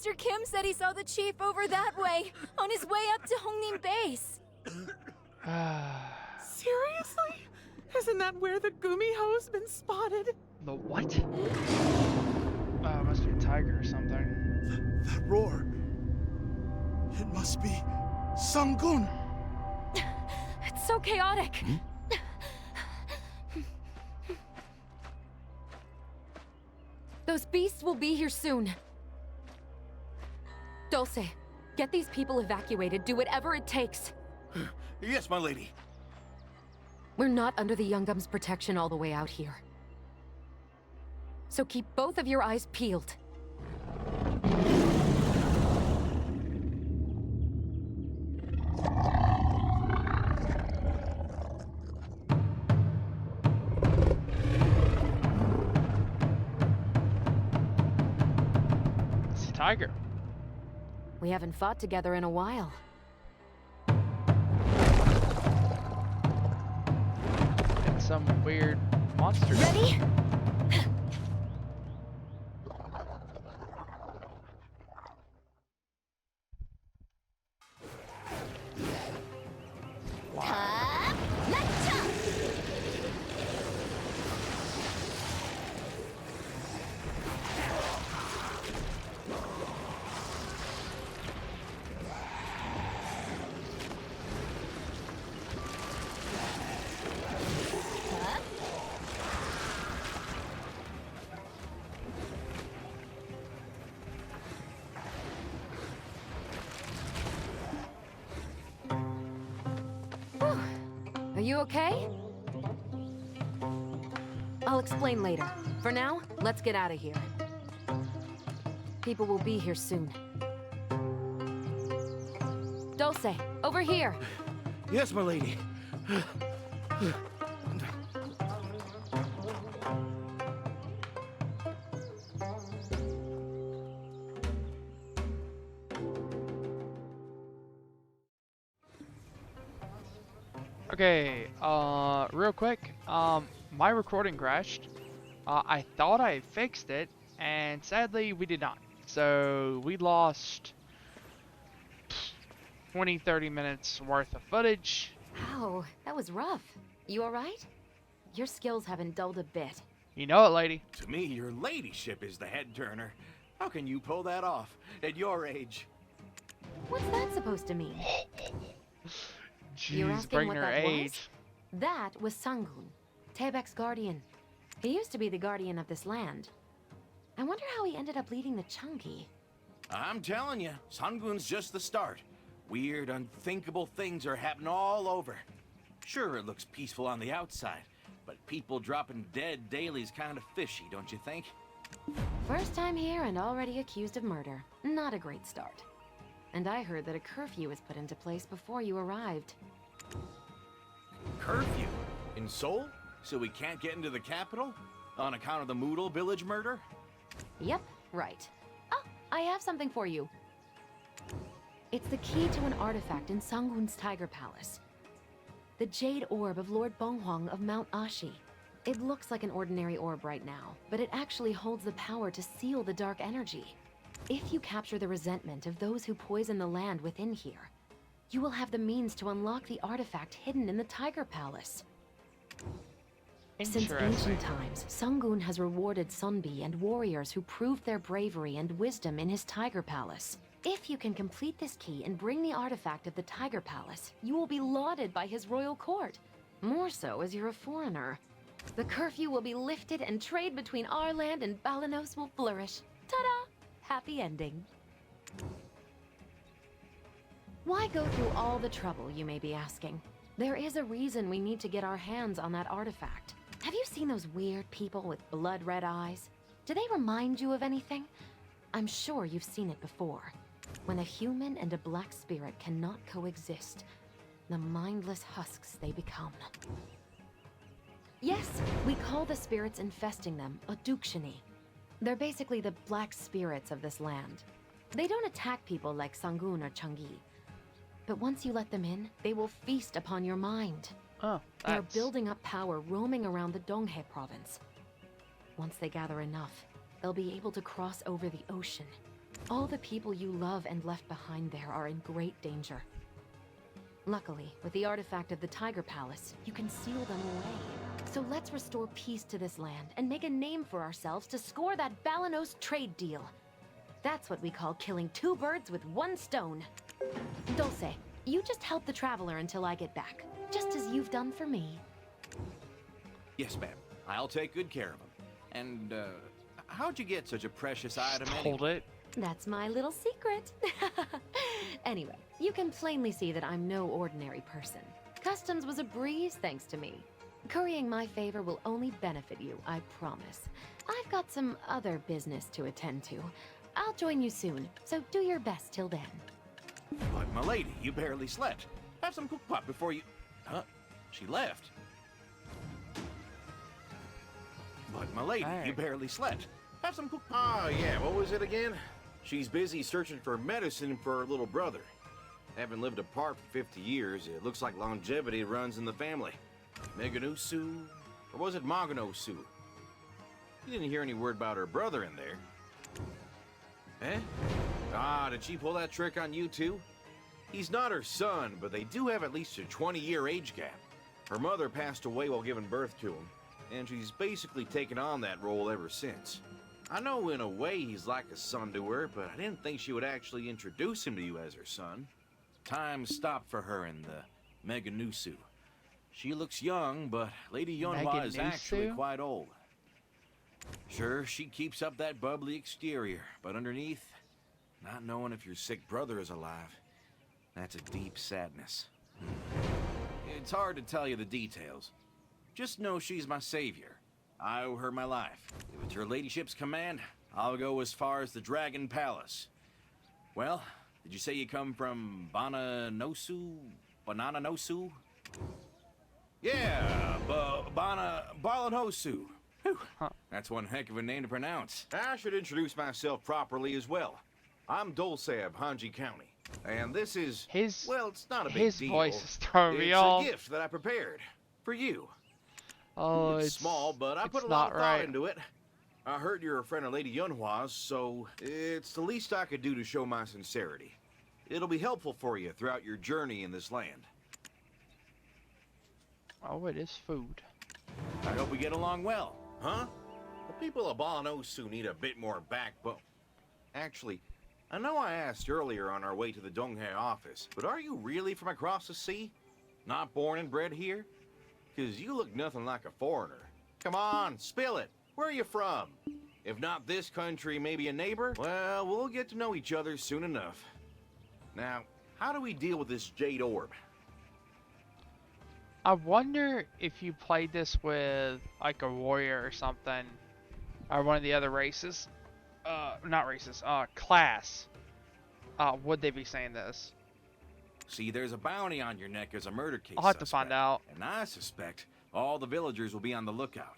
Master Kim said he saw the chief over that way, on his way up to Hongnim Base. Seriously? Isn't that where the Gumiho's been spotted? The what? Must be a tiger or something. That roar. It must be Sangun. It's so chaotic. Those beasts will be here soon. Dulce, get these people evacuated. Do whatever it takes. Yes, my lady. We're not under the Youngum's protection all the way out here. So keep both of your eyes peeled. It's a tiger. We haven't fought together in a while. It's some weird monster. Ready? Are you okay? I'll explain later. For now, let's get out of here. People will be here soon. Dulce, over here. Yes, my lady. Okay, real quick, my recording crashed. I thought I fixed it, and sadly we did not. So we lost 20-30 minutes worth of footage. Ow, that was rough. You alright? Your skills haven't dulled a bit. You know it, lady. To me, your ladyship is the head turner. How can you pull that off at your age? What's that supposed to mean? You're Jeez, asking bringing what her that age. was? That was Sangun, Tebek's guardian. He used to be the guardian of this land. I wonder how he ended up leading the Chungi. I'm telling you, Sangun's just the start. Weird, unthinkable things are happening all over. Sure, it looks peaceful on the outside, but people dropping dead daily is kind of fishy, don't you think? First time here and already accused of murder. Not a great start. And I heard that a curfew was put into place before you arrived. Curfew? In Seoul? So we can't get into the capital? On account of the Moodle village murder? Yep, right. Oh, I have something for you. It's the key to an artifact in Sangun's Tiger Palace. The Jade Orb of Lord Bonghwang of Mount Ashi. It looks like an ordinary orb right now, but it actually holds the power to seal the dark energy. If you capture the resentment of those who poison the land within here, you will have the means to unlock the artifact hidden in the Tiger Palace. Since ancient times, Sangun has rewarded Sunbi and warriors who proved their bravery and wisdom in his Tiger Palace. If you can complete this key and bring the artifact of the Tiger Palace, you will be lauded by his royal court. More so as you're a foreigner. The curfew will be lifted and trade between our land and Balanos will flourish. Ta-da! Happy ending. Why go through all the trouble, you may be asking? There is a reason we need to get our hands on that artifact. Have you seen those weird people with blood-red eyes? Do they remind you of anything? I'm sure you've seen it before. When a human and a black spirit cannot coexist, the mindless husks they become. Yes, we call the spirits infesting them Adukshini. They're basically the black spirits of this land. They don't attack people like Sangun or Changi. But once you let them in, they will feast upon your mind. Oh, They're building up power roaming around the Donghae province. Once they gather enough, they'll be able to cross over the ocean. All the people you love and left behind there are in great danger. Luckily, with the artifact of the Tiger Palace, you can seal them away. So let's restore peace to this land and make a name for ourselves to score that Balanos trade deal. That's what we call killing two birds with one stone. Dulce, you just help the traveler until I get back, just as you've done for me. Yes, ma'am. I'll take good care of him. And, how'd you get such a precious item Hold anyway? it. That's my little secret. Anyway, you can plainly see that I'm no ordinary person. Customs was a breeze thanks to me. Currying my favor will only benefit you, I promise. I've got some other business to attend to. I'll join you soon, so do your best till then. But, my lady, you barely slept. Have some cooked pot before you... Huh? She left. But, my lady, you barely slept. Have some cooked pot. Oh, yeah, what was it again? She's busy searching for medicine for her little brother. Having lived apart for 50 years, it looks like longevity runs in the family. Meganusu? Or was it Maganosu? You didn't hear any word about her brother in there. Eh? Ah, did she pull that trick on you too? He's not her son, but they do have at least a 20-year age gap. Her mother passed away while giving birth to him, and she's basically taken on that role ever since. I know in a way he's like a son to her, but I didn't think she would actually introduce him to you as her son. Time stopped for her in the Meganusu. She looks young, but Lady Yonhua is actually Meganusu? quite old. Sure, she keeps up that bubbly exterior, but underneath, not knowing if your sick brother is alive, that's a deep sadness. It's hard to tell you the details. Just know she's my savior. I owe her my life. If it's your ladyship's command, I'll go as far as the Dragon Palace. Well, did you say you come from Bananosu? Yeah, Balanosu. Whew. Huh. That's one heck of a name to pronounce. I should introduce myself properly as well. I'm Dulce of Hanji County, and this is... His well, it's not a big his deal. voice is throwing me It's off. a gift that I prepared for you. Oh, It's small, but I it's put a not lot of thought right. into it. I heard you're a friend of Lady Yunhua's, so it's the least I could do to show my sincerity. It'll be helpful for you throughout your journey in this land. Oh, it is food. I hope we get along well. Huh? The people of Balanosu need a bit more backbone. Actually, I know I asked earlier on our way to the Donghae office, but are you really from across the sea? Not born and bred here? Because you look nothing like a foreigner. Come on, spill it. Where are you from? If not this country, maybe a neighbor? Well, we'll get to know each other soon enough. Now, how do we deal with this jade orb? I wonder if you played this with like a warrior or something, or one of the other races. Not races. Class. Would they be saying this? See, there's a bounty on your neck as a murder case I'll have to suspect, find out. And I suspect all the villagers will be on the lookout.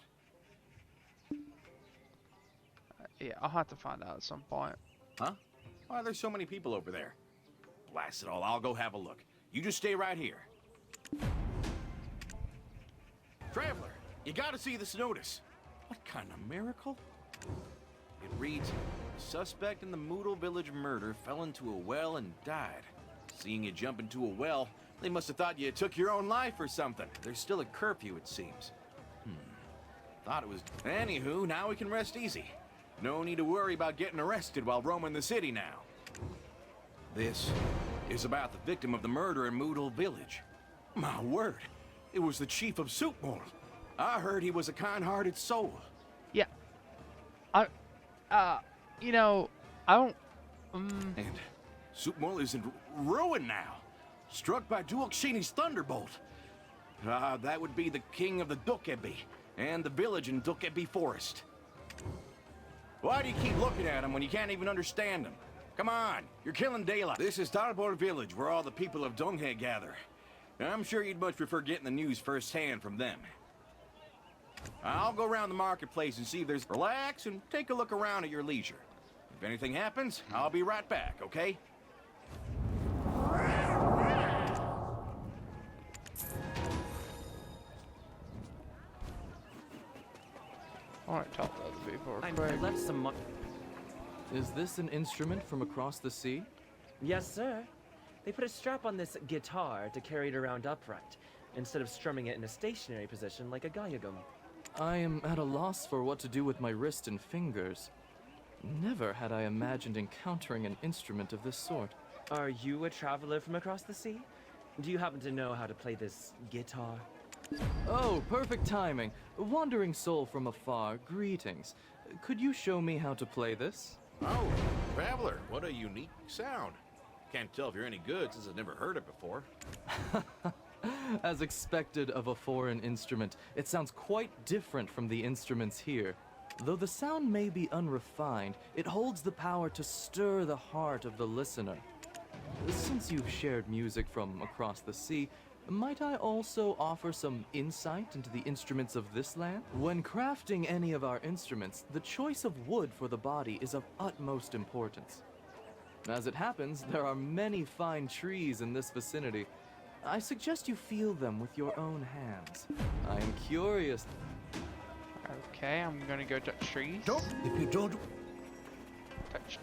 Yeah, I'll have to find out at some point. Huh? Why, there's so many people over there. Blast it all, I'll go have a look. You just stay right here. Traveler, you gotta see this notice. What kind of miracle? It reads, the suspect in the Moodle Village murder fell into a well and died. Seeing you jump into a well, they must have thought you took your own life or something. There's still a curfew, it seems. Thought it was... Anywho, now we can rest easy. No need to worry about getting arrested while roaming the city now. This is about the victim of the murder in Moodle Village. My word, it was the chief of Soupmore. I heard he was a kind-hearted soul. Yeah. You know, I don't... And Soupmore is in ruin now, struck by Duokshini's thunderbolt. That would be the king of the Dokebi, and the village in Dokebi Forest. Why do you keep looking at him when you can't even understand him? Come on, you're killing daylight. This is Tarbor Village, where all the people of Donghae gather. I'm sure you'd much prefer getting the news firsthand from them. I'll go around the marketplace and see if there's... Relax and take a look around at your leisure. If anything happens, I'll be right back, okay? I want to talk to other people real I quick. left some money. Is this an instrument from across the sea? Yes, sir. They put a strap on this guitar to carry it around upright, instead of strumming it in a stationary position like a gayagum. I am at a loss for what to do with my wrist and fingers. Never had I imagined encountering an instrument of this sort. Are you a traveler from across the sea? Do you happen to know how to play this guitar? Oh, perfect timing. Wandering soul from afar, greetings. Could you show me how to play this? Oh, traveler, what a unique sound. Can't tell if you're any good since I've never heard it before. As expected of a foreign instrument, it sounds quite different from the instruments here. Though the sound may be unrefined, it holds the power to stir the heart of the listener. Since you've shared music from across the sea, might I also offer some insight into the instruments of this land? When crafting any of our instruments, the choice of wood for the body is of utmost importance. As it happens, there are many fine trees in this vicinity. I suggest you feel them with your own hands. I am curious. Okay, I'm gonna go touch trees. If you don't... Touch.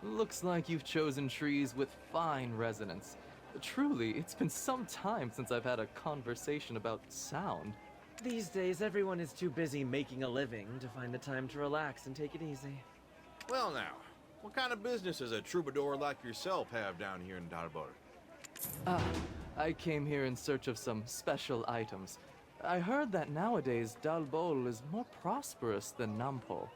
Looks like you've chosen trees with fine resonance. Truly, it's been some time since I've had a conversation about sound. These days, everyone is too busy making a living to find the time to relax and take it easy. Well now, what kind of business does a troubadour like yourself have down here in Dalbor? I came here in search of some special items. I heard that nowadays Dalbol is more prosperous than Nampo.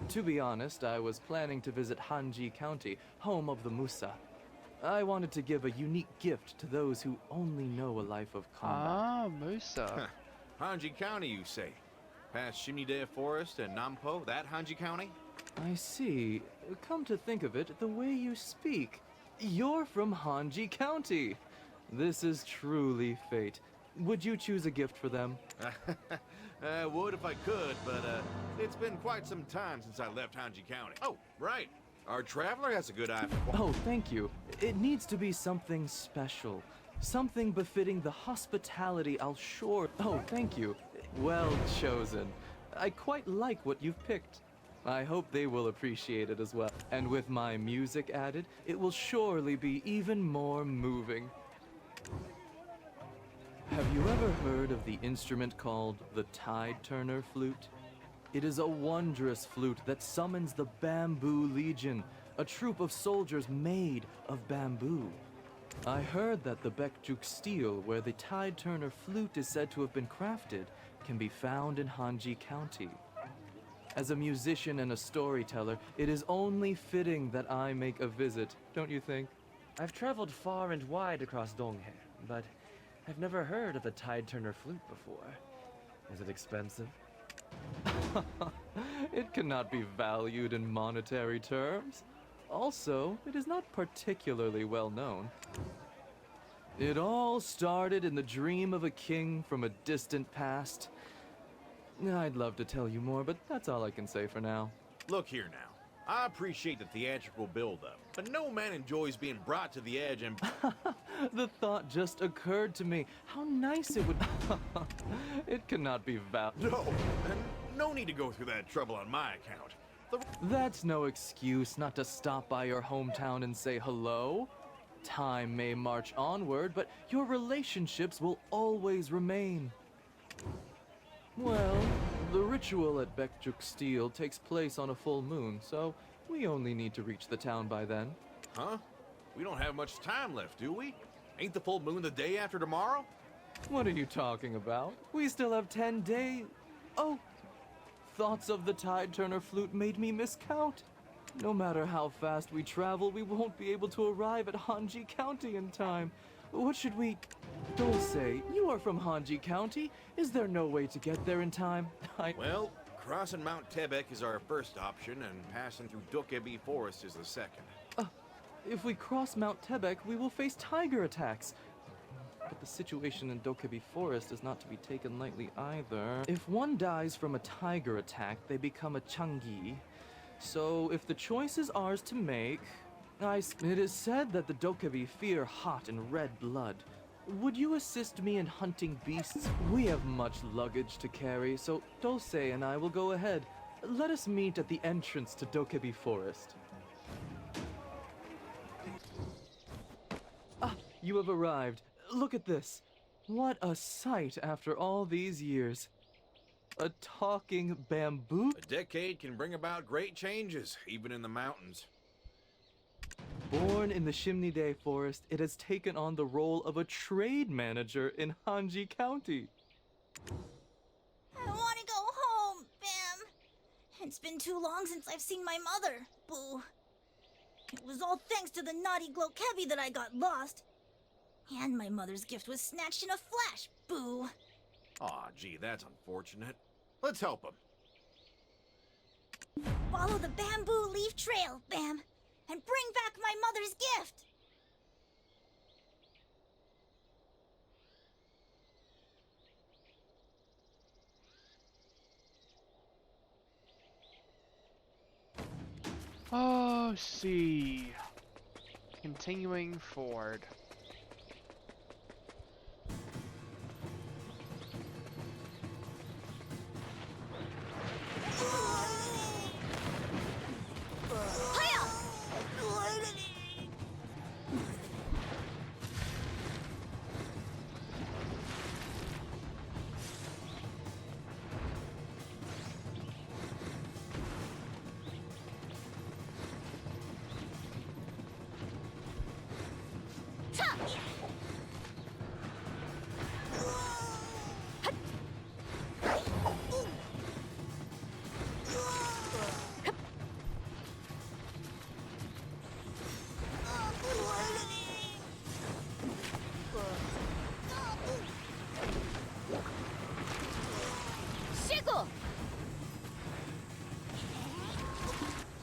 To be honest, I was planning to visit Hanji County, home of the Musa. I wanted to give a unique gift to those who only know a life of combat. Ah, Musa. Hanji County, you say? Past Shimnida Forest and Nampo, that Hanji County? I see. Come to think of it, the way you speak, you're from Hanji County. This is truly fate. Would you choose a gift for them? I would if I could, but it's been quite some time since I left Hanji County. Oh, right. Our traveler has a good eye for... Oh, thank you. It needs to be something special. Something befitting the hospitality I'll sure... Oh, thank you. Well chosen. I quite like what you've picked. I hope they will appreciate it as well. And with my music added, it will surely be even more moving. Have you ever heard of the instrument called the Tide Turner flute? It is a wondrous flute that summons the Bamboo Legion, a troop of soldiers made of bamboo. I heard that the Bekjuk steel, where the Tide Turner flute is said to have been crafted, can be found in Hanji County. As a musician and a storyteller, it is only fitting that I make a visit, don't you think? I've traveled far and wide across Donghe, but I've never heard of the Tide Turner flute before. Is it expensive? It cannot be valued in monetary terms. Also, it is not particularly well known. It all started in the dream of a king from a distant past. I'd love to tell you more, but that's all I can say for now. Look here now. I appreciate the theatrical build-up, but no man enjoys being brought to the edge and... The thought just occurred to me. How nice it would... It cannot be No, and no need to go through that trouble on my account. That's no excuse not to stop by your hometown and say hello. Time may march onward, but your relationships will always remain. Well, the ritual at Bekjuk Steel takes place on a full moon, so we only need to reach the town by then. Huh? We don't have much time left, do we? Ain't the full moon the day after tomorrow? What are you talking about? We still have 10 days. Oh, thoughts of the Tide Turner flute made me miscount. No matter how fast we travel, we won't be able to arrive at Hanji County in time. What should we... Dulce, you are from Hanji County. Is there no way to get there in time? Well, crossing Mount Tebek is our first option, and passing through Dokebi Forest is the second. If we cross Mount Tebek, we will face tiger attacks. But the situation in Dokebi Forest is not to be taken lightly either. If one dies from a tiger attack, they become a Changi. So if the choice is ours to make... It is said that the Dokebi fear hot and red blood. would you assist me in hunting beasts? We have much luggage to carry, so Dulce and I will go ahead. Let us meet at the entrance to Dokebi Forest. Ah, you have arrived. Look at this. What a sight after all these years. A talking bamboo? A decade can bring about great changes, even in the mountains. Born in the Shimnide Forest, it has taken on the role of a trade manager in Hanji County. I want to go home, Bam. It's been too long since I've seen my mother, Boo. It was all thanks to the naughty Glokebi that I got lost. And my mother's gift was snatched in a flash, Boo. Aw, gee, that's unfortunate. Let's help him. Follow the bamboo leaf trail, Bam, and bring back my mother's gift. Oh, see. Continuing forward.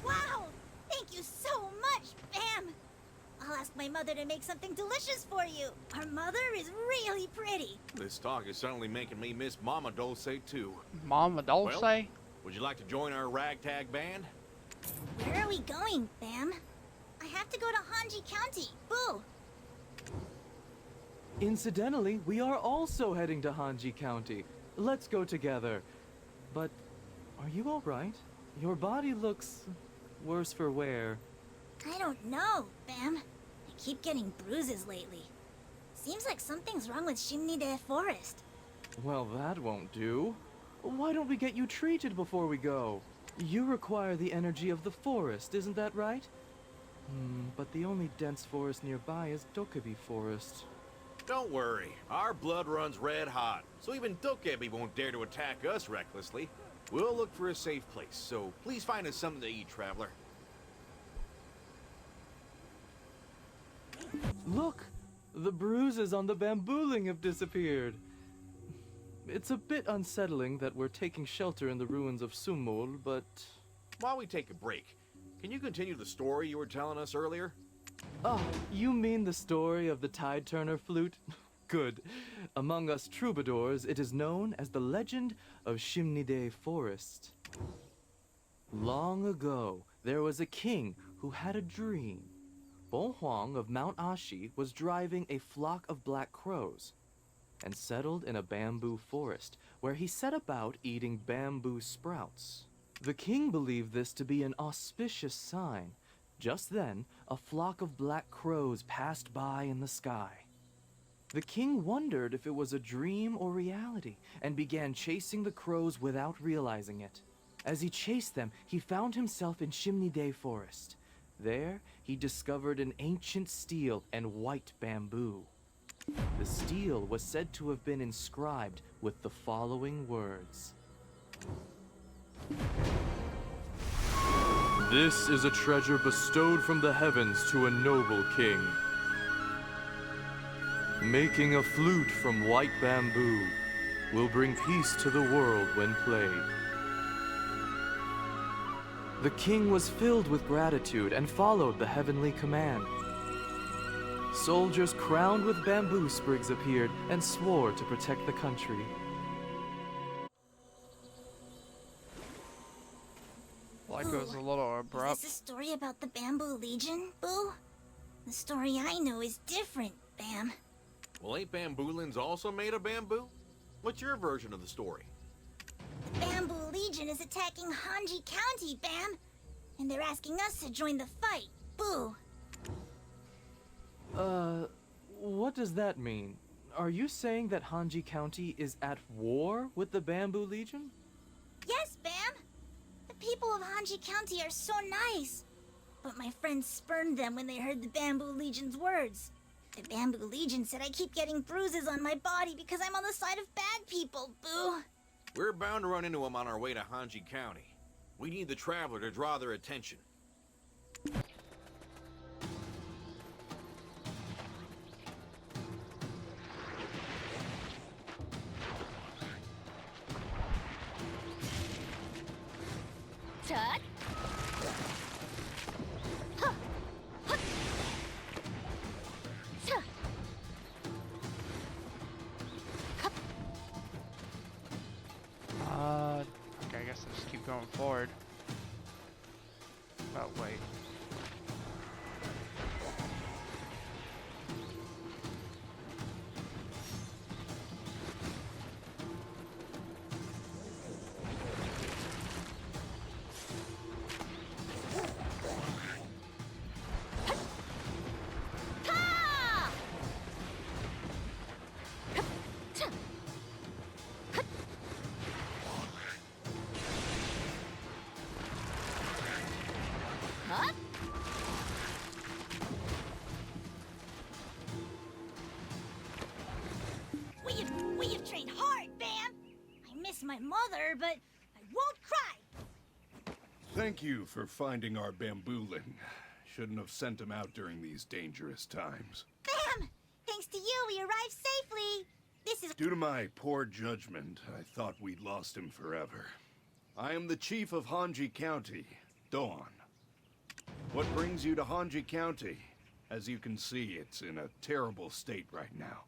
Wow! Thank you so much, Bam! I'll ask my mother to make something delicious for you. Our mother is really pretty. This talk is suddenly making me miss Mama Dulce, too. Mama Dulce? Well, would you like to join our ragtag band? Where are we going, Bam? I have to go to Hanji County. Boo! Incidentally, we are also heading to Hanji County. Let's go together. But are you all right? Your body looks worse for wear. I don't know, Bam. I keep getting bruises lately. Seems like something's wrong with Shimnide Forest. Well, that won't do. Why don't we get you treated before we go? You require the energy of the forest, isn't that right? But the only dense forest nearby is Dokebi Forest. Don't worry, our blood runs red hot, so even Dokebi won't dare to attack us recklessly. We'll look for a safe place, so please find us something to eat, traveler. Look! The bruises on the bambooling have disappeared. It's a bit unsettling that we're taking shelter in the ruins of Sumul, but... While we take a break, can you continue the story you were telling us earlier? Oh, you mean the story of the Tide Turner flute? Good. Among us troubadours, it is known as the legend of Shimnide Forest. Long ago, there was a king who had a dream. Bon Huang of Mount Ashi was driving a flock of black crows and settled in a bamboo forest where he set about eating bamboo sprouts. The king believed this to be an auspicious sign. Just then, a flock of black crows passed by in the sky. The king wondered if it was a dream or reality and began chasing the crows without realizing it. As he chased them, he found himself in Shimnide Forest. There, he discovered an ancient stele and white bamboo. The stele was said to have been inscribed with the following words. This is a treasure bestowed from the heavens to a noble king. Making a flute from white bamboo will bring peace to the world when played. The king was filled with gratitude and followed the heavenly command. Soldiers crowned with bamboo sprigs appeared and swore to protect the country. Like it was a little abrupt. Is this a story about the Bamboo Legion, Boo? The story I know is different, Bam. Well, ain't bamboolins also made of bamboo? What's your version of the story? The Bamboo Legion is attacking Hanji County, Bam! And they're asking us to join the fight. Boo! What does that mean? Are you saying that Hanji County is at war with the Bamboo Legion? Yes, Bam! The people of Hanji County are so nice. But my friends spurned them when they heard the Bamboo Legion's words. The Bamboo Legion said I keep getting bruises on my body because I'm on the side of bad people, Boo! We're bound to run into them on our way to Hanji County. We need the Traveler to draw their attention. Tut! Huh! Huh! Tuh! Hup! Okay, I guess I'll just keep going forward. Oh, wait. Ha! Hup! Tuh! Hup! Hup! We have trained hard, Bam! I miss my mother, but I won't cry! Thank you for finding our bamboolin. Shouldn't have sent him out during these dangerous times. Bam! Thanks to you, we arrived safely! This is... Due to my poor judgment, I thought we'd lost him forever. I am the chief of Hanji County, Dawn. What brings you to Hanji County? As you can see, it's in a terrible state right now.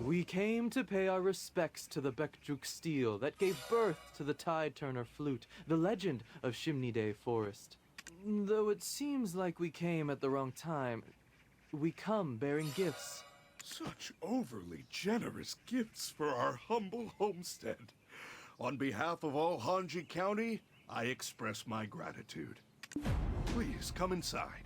We came to pay our respects to the Bekjuk steel that gave birth to the Tide Turner flute, the legend of Shimnide Forest. Though it seems like we came at the wrong time, we come bearing gifts. Such overly generous gifts for our humble homestead. On behalf of all Hanji County, I express my gratitude. Please come inside.